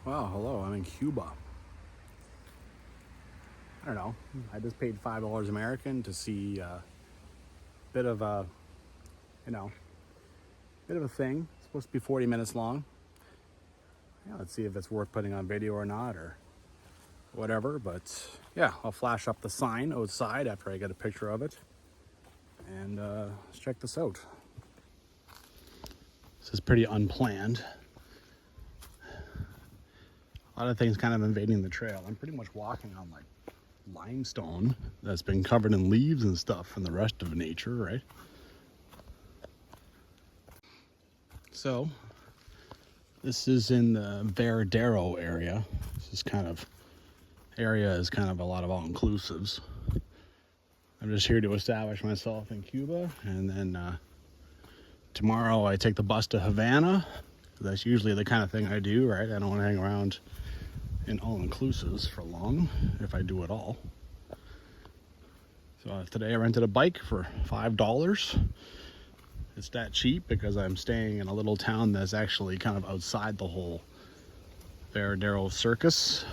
Wow, hello, I'm in Cuba. I don't know. I just paid $5 American to see a bit of a, you know, bit of a thing. It's supposed to be 40 minutes long. Yeah, let's see if it's worth putting on video or not or whatever. But yeah, I'll flash up the sign outside after I get a picture of it. And let's check this out. This is pretty unplanned. A lot of things kind of invading the trail. I'm pretty much walking on like limestone that's been covered in leaves and stuff and the rest of nature, right? So this is in the Varadero area. This area is kind of a lot of all-inclusives. I'm just here to establish myself in Cuba, and then tomorrow I take the bus to Havana. That's usually the kind of thing I do, right? I don't want to hang around in all-inclusives for long, if I do at all. So today I rented a bike for $5. It's that cheap because I'm staying in a little town that's actually kind of outside the whole Varadero circus.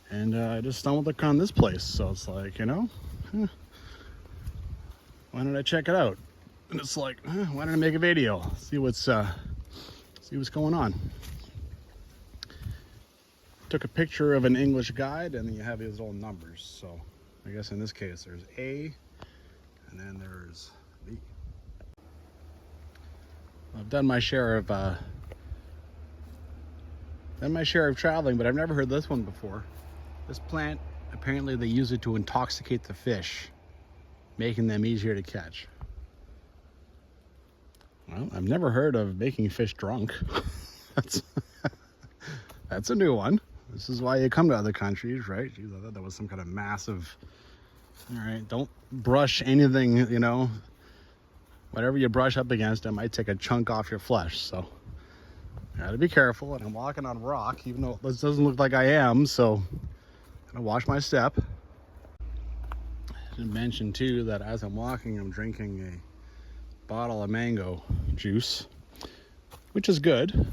And I just stumbled upon this place, so it's like, why don't I check it out? And it's like, why don't I make a video? See what's going on. Took a picture of an English guide, and then you have these little numbers. So I guess in this case there's A, and then there's B. I've done my share of traveling, but I've never heard this one before. This plant, apparently they use it to intoxicate the fish, making them easier to catch. Well, I've never heard of making fish drunk. That's a new one. This is why you come to other countries, right? Jeez, I thought that was some kind of massive... All right, don't brush anything, whatever you brush up against, it might take a chunk off your flesh, so gotta be careful. And I'm walking on rock, even though this doesn't look like I am, so gotta watch my step. I should mention too that as I'm walking, I'm drinking a bottle of mango juice, which is good.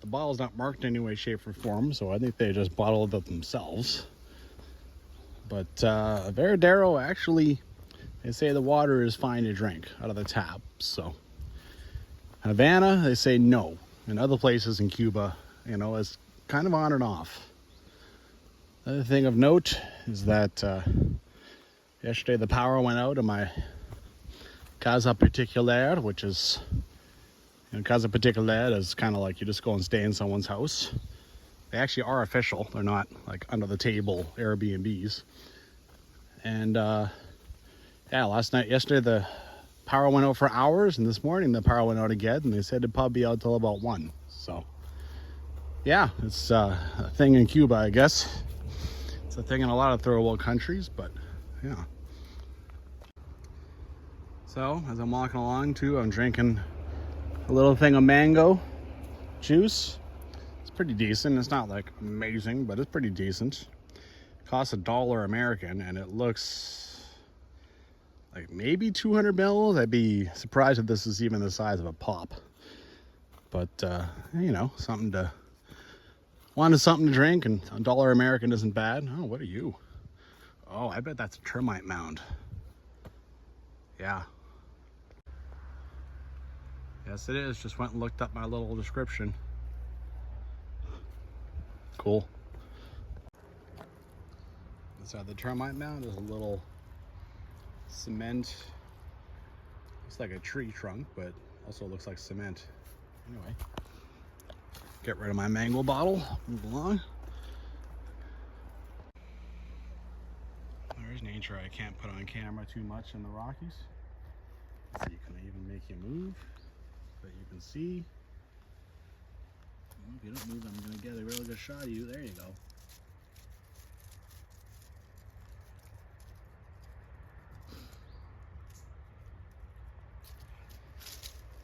The bottle's not marked in any way, shape, or form, so I think they just bottled it themselves. But Varadero, actually, they say the water is fine to drink out of the tap. So Havana, they say no. And other places in Cuba, it's kind of on and off. The other thing of note is that yesterday the power went out in my Casa Particular, which is... Casa Particular is kind of like you just go and stay in someone's house. They actually are official. They're not like under the table Airbnbs. And yesterday the power went out for hours, and this morning the power went out again, and they said it'd probably be out till about 1. So yeah, it's a thing in Cuba, I guess. It's a thing in a lot of third world countries, but yeah. So as I'm walking along too, I'm drinking a little thing of mango juice. It's pretty decent. It's not like amazing, but it's pretty decent. It costs $1 American, and it looks like maybe 200 mils. I'd be surprised if this is even the size of a pop. But wanted something to drink, and $1 American isn't bad. Oh, what are you? Oh, I bet that's a termite mound. Yeah. Yes, it is. Just went and looked up my little description. Cool. Inside the termite mound is a little cement. Looks like a tree trunk, but also looks like cement. Anyway, get rid of my mango bottle. Move along. There's nature I can't put on camera too much in the Rockies. Let's see, can I even make you move? That you can see. Well, if you don't move, I'm going to get a really good shot of you. There you go.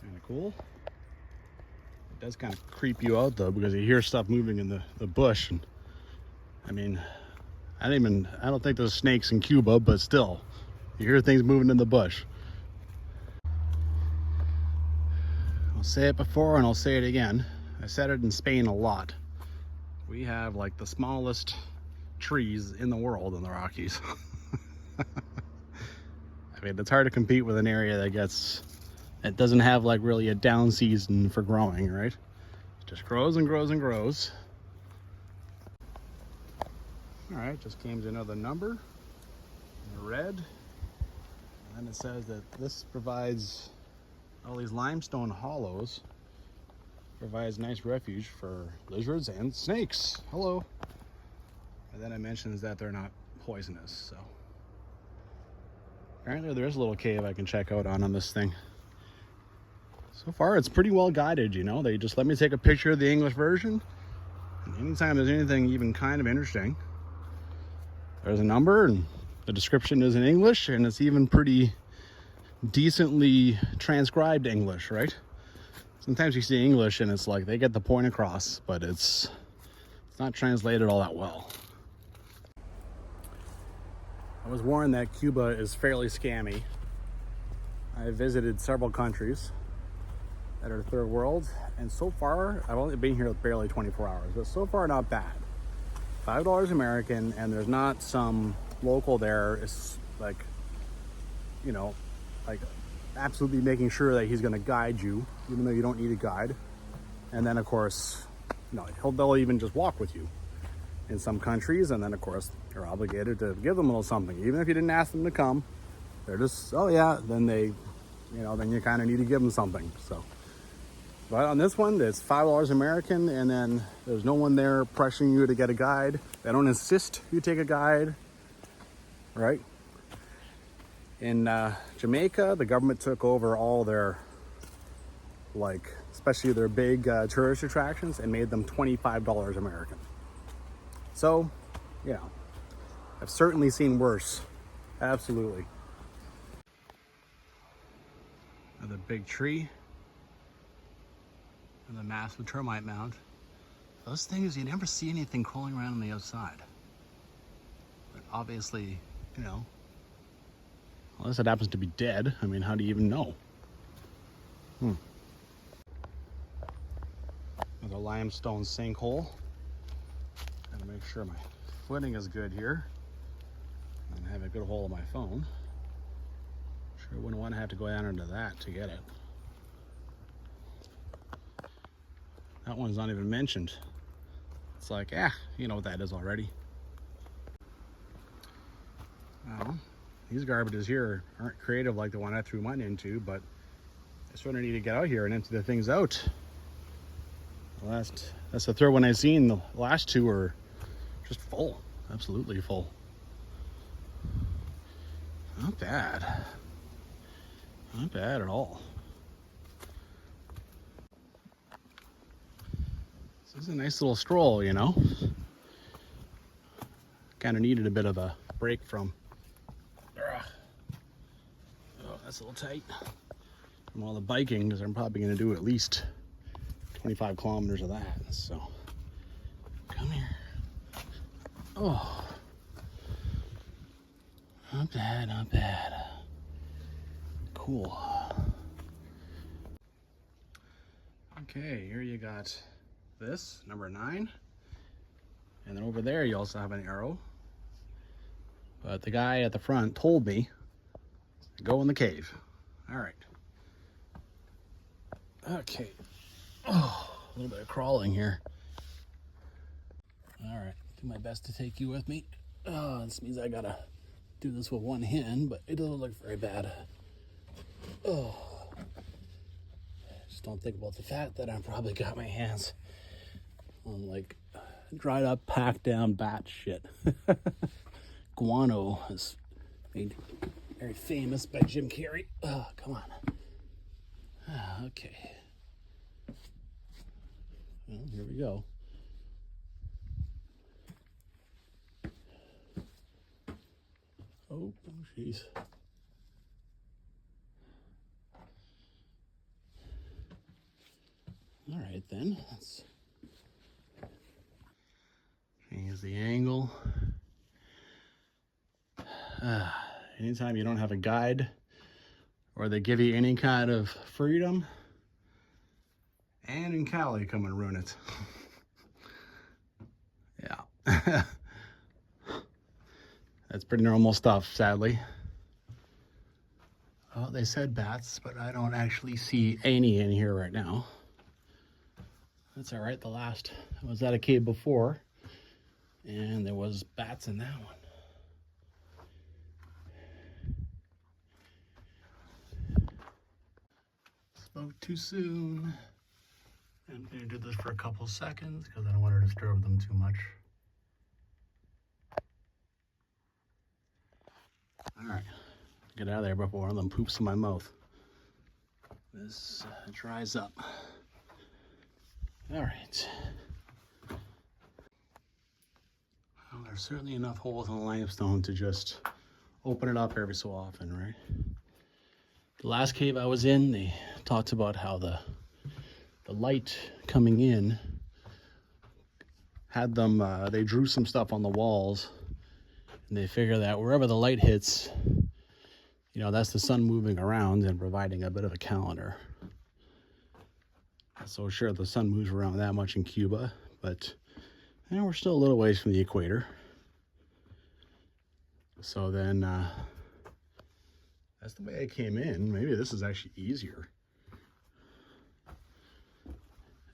Kind of cool. It does kind of creep you out though, because you hear stuff moving in the bush. And I mean, I don't think there's snakes in Cuba, but still, you hear things moving in the bush. I'll say it before and I'll say it again. I said it in Spain a lot. We have like the smallest trees in the world in the Rockies. I mean, it's hard to compete with an area that doesn't have like really a down season for growing, right? It just grows and grows and grows. All right, just came to another number in red. And then it says that this provides all these limestone hollows, provides nice refuge for lizards and snakes. Hello. And then it mentions that they're not poisonous, so. Apparently there's a little cave I can check out on this thing. So far it's pretty well guided, you know. They just let me take a picture of the English version. And anytime there's anything even kind of interesting, there's a number and the description is in English, and it's even pretty decently transcribed English, right? Sometimes you see English and it's like they get the point across, but it's not translated all that well. I was warned that Cuba is fairly scammy. I visited several countries that are third world, and so far, I've only been here barely 24 hours, but so far not bad. $5 American, and there's not some local there is like, you know, like absolutely making sure that he's gonna guide you, even though you don't need a guide. And then of course, you know, they'll even just walk with you in some countries, and then of course you're obligated to give them a little something, even if you didn't ask them to come. They're just, oh yeah, then they, you know, then you kind of need to give them something. So, but on this one, it's $5 American, and then there's no one there pressuring you to get a guide. They don't insist you take a guide, right? In Jamaica, the government took over all their, like, especially their big tourist attractions, and made them $25 American. So, you know, I've certainly seen worse. Absolutely. Another big tree. And the massive termite mound. Those things, you never see anything crawling around on the outside. But obviously, you know, unless it happens to be dead, I mean, how do you even know? Another limestone sinkhole. Gotta make sure my footing is good here and have a good hold of my phone. Sure wouldn't want to have to go down into that to get it. That one's not even mentioned. It's like, you know what that is already. Well, these garbages here aren't creative like the one I threw mine into, but I sort of need to get out here and empty the things out. That's the third one I've seen. The last two are just full, absolutely full. Not bad. Not bad at all. This is a nice little stroll, you know. Kind of needed a bit of a break from. Oh, that's a little tight. From all the biking, because I'm probably going to do at least 25 kilometers of that. So, come here. Oh, not bad, not bad. Cool. Okay, here you got this, number 9. And then over there you also have an arrow. But the guy at the front told me, go in the cave. All right. Okay. Oh, a little bit of crawling here. All right, do my best to take you with me. Oh, this means I gotta do this with one hand, but it doesn't look very bad. Oh, just don't think about the fact that I've probably got my hands on like dried up, packed down bat shit. Guano is made very famous by Jim Carrey. Oh, come on. Okay. Well, here we go. Oh, jeez. All right, then. Let's change the angle. Anytime you don't have a guide or they give you any kind of freedom, and in Cali, come and ruin it. That's pretty normal stuff, sadly. Oh, they said bats, but I don't actually see any in here right now. That's all right. The last, I was at a cave before, and there was bats in that one. Spoke too soon. I'm going to do this for a couple seconds because I don't want to disturb them too much. All right, get out of there before one of them poops in my mouth. This dries up. All right. Well, there's certainly enough holes in the limestone to just open it up every so often, right? The last cave I was in, they talked about how the light coming in had them, they drew some stuff on the walls, and they figure that wherever the light hits, you know, that's the sun moving around and providing a bit of a calendar. So sure, the sun moves around that much in Cuba, but you know, we're still a little ways from the equator. So then, that's the way I came in. Maybe this is actually easier.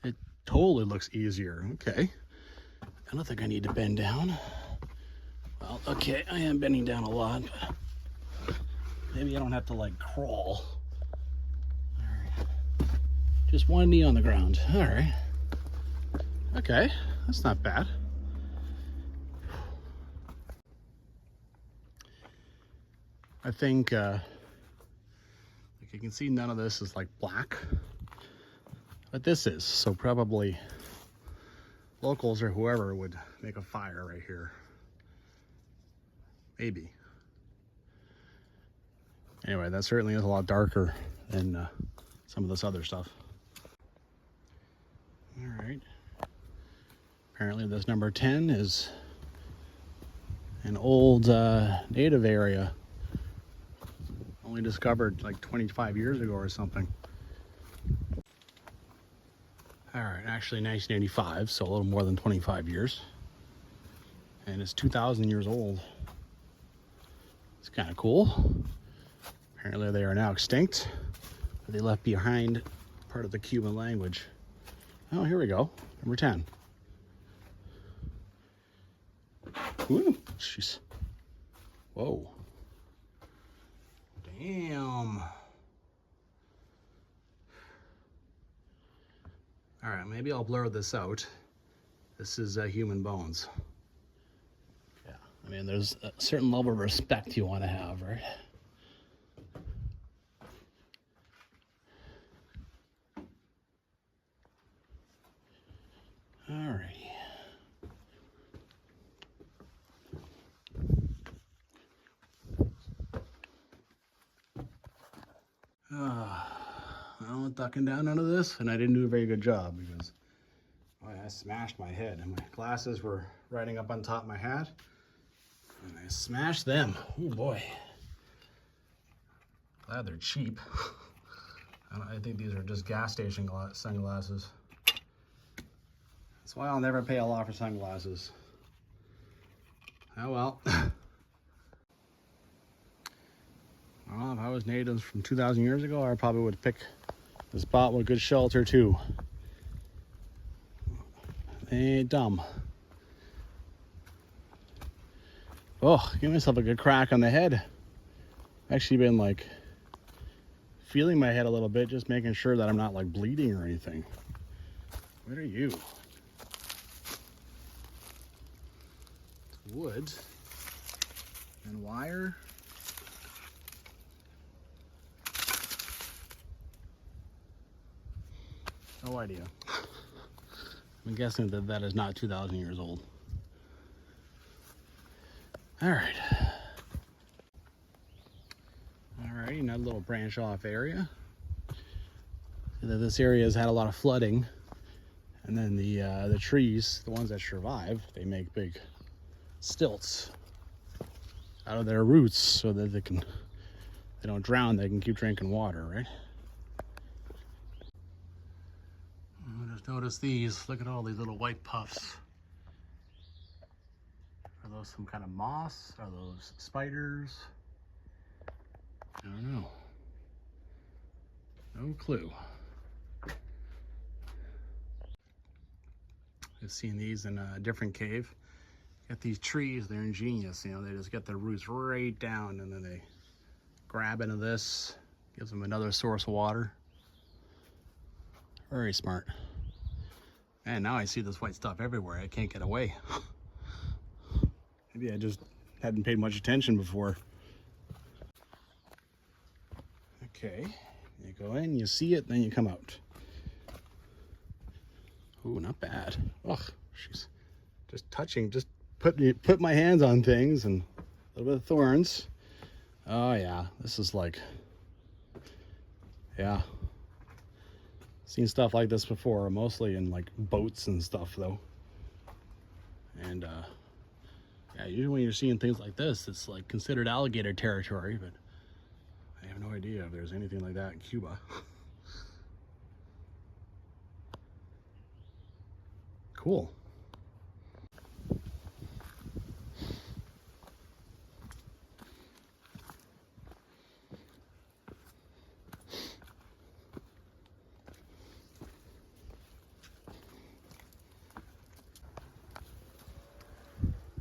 It totally looks easier. Okay. I don't think I need to bend down. Well, okay, I am bending down a lot, but maybe I don't have to like crawl. All right. Just one knee on the ground. All right. Okay, that's not bad. I think, like you can see, none of this is like black, but this is, so probably locals or whoever would make a fire right here. Maybe. Anyway, that certainly is a lot darker than some of this other stuff. All right. Apparently this number 10 is an old native area. Only discovered like 25 years ago or something. All right, actually 1985, so a little more than 25 years. And it's 2,000 years old. It's kind of cool. Apparently they are now extinct, but they left behind part of the Cuban language. Oh, here we go, number 10. Ooh, jeez. Whoa. Damn. All right, maybe I'll blur this out. This is human bones. Yeah, I mean, there's a certain level of respect you want to have, right? All right. Well, ducking down under this, and I didn't do a very good job because I smashed my head, and my glasses were riding up on top of my hat, and I smashed them. Oh boy. Glad they're cheap. I think these are just gas station sunglasses. That's why I'll never pay a lot for sunglasses. Oh well. Well, if I was natives from 2,000 years ago, I probably would pick a spot with good shelter too. They ain't dumb. Oh, give myself a good crack on the head. Actually been like feeling my head a little bit, just making sure that I'm not like bleeding or anything. What are you? It's wood and wire. No idea. I'm guessing that that is not 2,000 years old. All right. Alrighty, another little branch off area. This area has had a lot of flooding, and then the trees, the ones that survive, they make big stilts out of their roots so that they don't drown. They can keep drinking water, right? Just notice these. Look at all these little white puffs. Are those some kind of moss? Are those spiders? I don't know. No clue. I've seen these in a different cave. Got these trees, they're ingenious, you know, they just get their roots right down and then they grab into this, gives them another source of water. Very smart. And now I see this white stuff everywhere. I can't get away. Maybe I just hadn't paid much attention before. Okay, you go in, you see it, then you come out. Ooh, not bad. Ugh, she's just touching, just put my hands on things and a little bit of thorns. Oh yeah, this is like, yeah. Seen stuff like this before, mostly in like boats and stuff though. And yeah, usually when you're seeing things like this, it's like considered alligator territory, but I have no idea if there's anything like that in Cuba. Cool.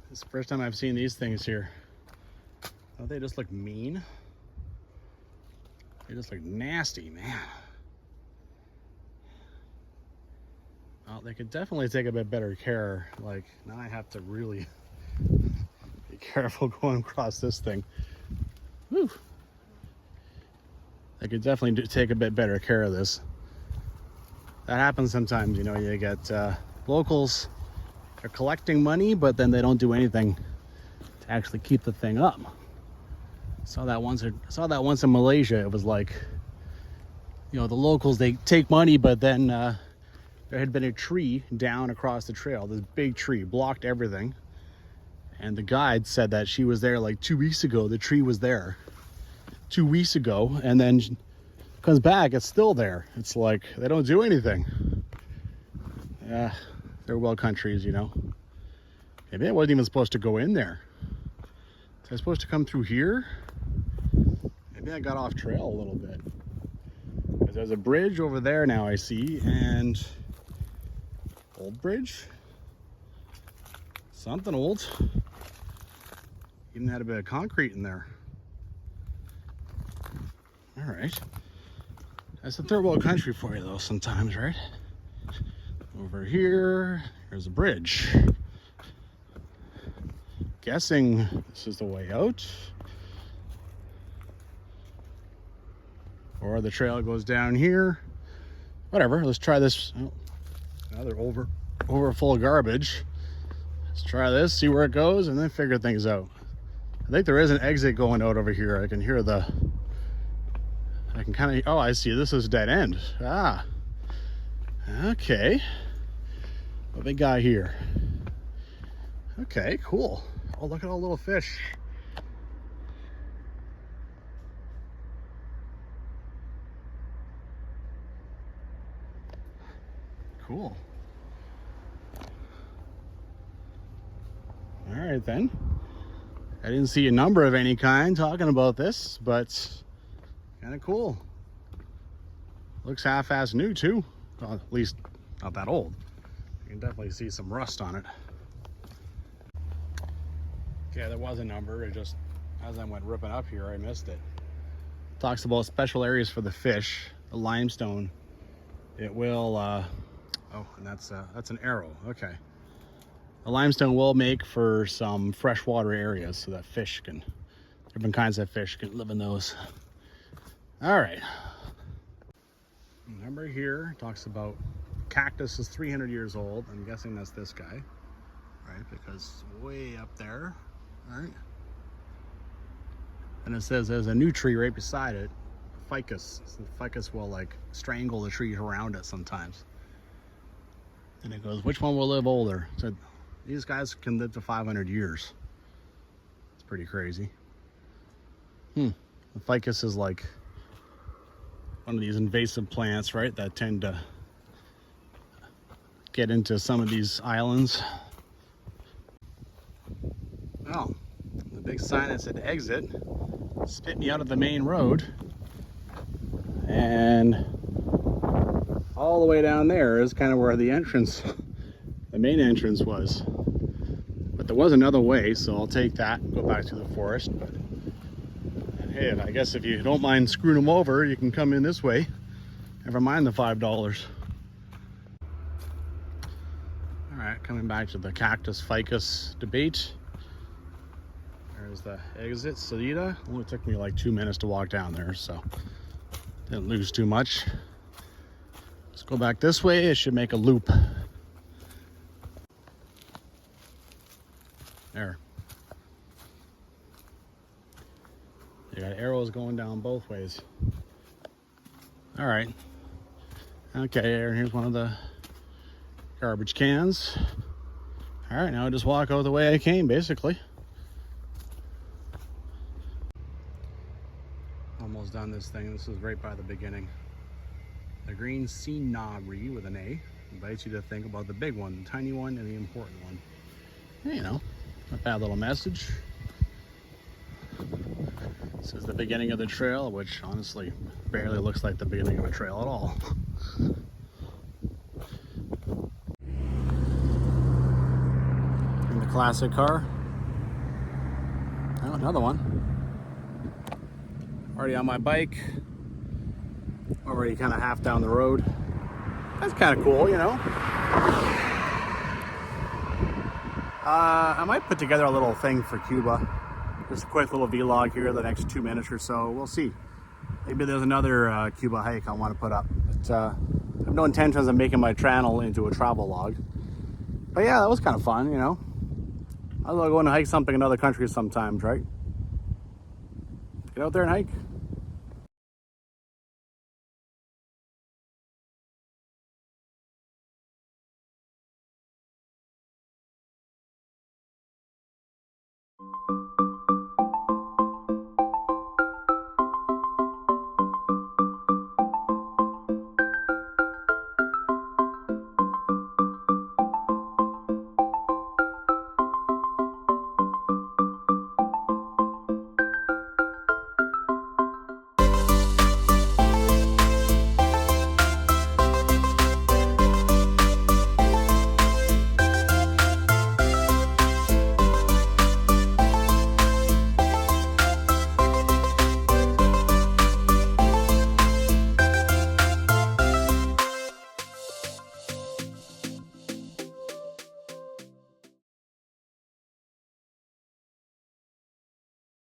It's the first time I've seen these things here. Don't they just look mean? They just look nasty, man. Well, they could definitely take a bit better care. Like, now I have to really be careful going across this thing. Whew. They could definitely take a bit better care of this. That happens sometimes, you know, you get locals, they're collecting money, but then they don't do anything to actually keep the thing up. Saw that once in Malaysia. It was like, you know, the locals, they take money, but then there had been a tree down across the trail. This big tree blocked everything. And the guide said that she was there like 2 weeks ago. The tree was there 2 weeks ago, and then she comes back, it's still there. It's like they don't do anything. Yeah, they're well countries, you know. Maybe I wasn't even supposed to go in there. Was I supposed to come through here? Maybe I got off trail a little bit. Because there's a bridge over there now I see, and old bridge. Something old. Even had a bit of concrete in there. All right. That's a third world country for you though sometimes, right? Over here, here's a bridge. Guessing this is the way out. Or the trail goes down here. Whatever, let's try this. Oh, another over full of garbage. Let's try this, see where it goes, and then figure things out. I think there is an exit going out over here. I can hear I can kind of, oh, I see, this is a dead end. Ah, okay. A big guy here. Okay, cool. Oh, look at all the little fish. Cool. All right then. I didn't see a number of any kind talking about this, but kind of cool. Looks half-assed new too. Well, at least not that old. You can definitely see some rust on it. Yeah, there was a number. It just, as I went ripping up here, I missed it. Talks about special areas for the fish, the limestone. It will, oh, and that's an arrow. Okay. The limestone will make for some freshwater areas so that fish can, different kinds of fish can live in those. All right. Number here talks about cactus is 300 years old. I'm guessing that's this guy, right? Because way up there, right? And it says there's a new tree right beside it, ficus. So the ficus will like strangle the trees around it sometimes. And it goes, which one will live older? So these guys can live to 500 years. It's pretty crazy. The ficus is like one of these invasive plants, right, that tend to get into some of these islands. Oh, the big sign that said exit spit me out of the main road, and all the way down there is kind of where the entrance, the main entrance was. But there was another way, so I'll take that and go back to the forest. But hey, I guess if you don't mind screwing them over, you can come in this way. Never mind the $5. All right, coming back to the cactus ficus debate. There's the exit, Salida. Only took me like 2 minutes to walk down there, so didn't lose too much. Let's go back this way. It should make a loop. There. You got arrows going down both ways. All right. Okay, here's one of the garbage cans. All right, now I just walk out the way I came, basically. Almost done this thing. This is right by the beginning. The green scenery with an A invites you to think about the big one, the tiny one, and the important one. You know, a bad little message. This is the beginning of the trail, which honestly barely looks like the beginning of a trail at all. In the classic car. Oh, another one. Already on my bike. Already kind of half down the road. That's kind of cool, you know. I might put together a little thing for Cuba. Just a quick little vlog here the next 2 minutes or so. We'll see. Maybe there's another Cuba hike I want to put up. But I have no intentions of making my channel into a travel log. But yeah, that was kind of fun, you know. I love going to hike something in other countries sometimes, right? Get out there and hike.